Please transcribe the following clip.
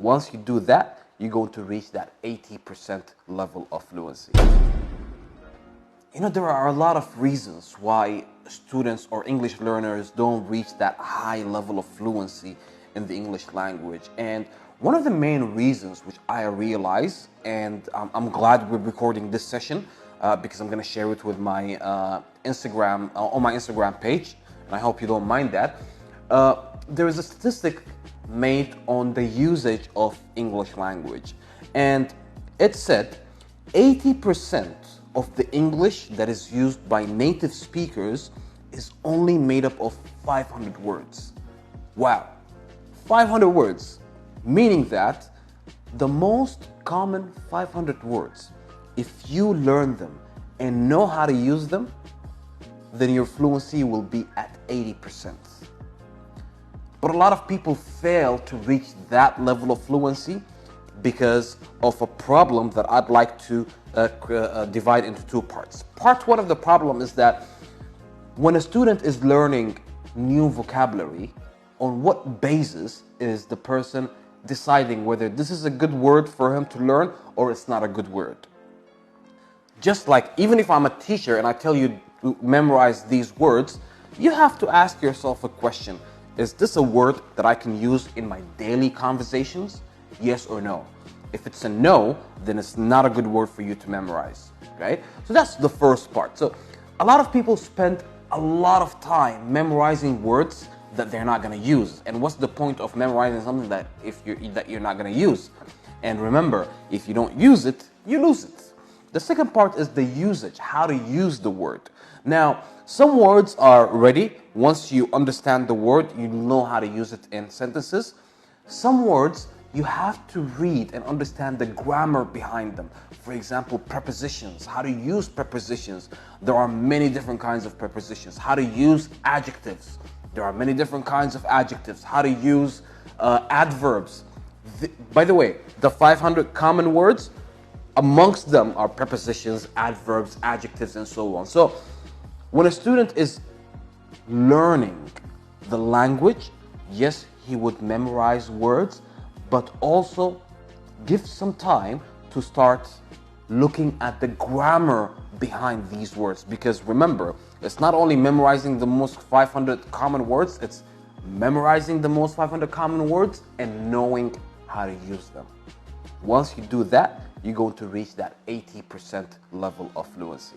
Once you do that, you're going to reach that 80% level of fluency. You know, there are a lot of reasons why students or English learners don't reach that high level of fluency in the English language. And one of the main reasons which I realize, and I'm glad we're recording this session because I'm going to share it with my Instagram, on my Instagram page, and I hope you don't mind that. There is a statistic made on the usage of English language, and it said 80% of the English that is used by native speakers is only made up of 500 words. Wow, 500 words, meaning that the most common 500 words, if you learn them and know how to use them, then your fluency will be at 80%. But a lot of people fail to reach that level of fluency because of a problem that I'd like to divide into two parts. Part one of the problem is that when a student is learning new vocabulary, on what basis is the person deciding whether this is a good word for him to learn or it's not a good word? Just like even if I'm a teacher and I tell you to memorize these words, you have to ask yourself a question. Is this a word that I can use in my daily conversations? Yes or no? If it's a no, then it's not a good word for you to memorize, right? So that's the first part. So a lot of people spend a lot of time memorizing words that they're not going to use. And what's the point of memorizing something that you're not going to use? And remember, if you don't use it, you lose it. The second part is the usage, how to use the word. Now, some words are ready. Once you understand the word, you know how to use it in sentences. Some words, you have to read and understand the grammar behind them. For example, prepositions, how to use prepositions. There are many different kinds of prepositions. How to use adjectives. There are many different kinds of adjectives. How to use adverbs. By the way, the 500 common words, amongst them are prepositions, adverbs, adjectives, and so on. So when a student is learning the language, yes, he would memorize words, but also give some time to start looking at the grammar behind these words. Because remember, it's not only memorizing the most 500 common words, it's memorizing the most 500 common words and knowing how to use them. Once you do that, you're going to reach that 80% level of fluency.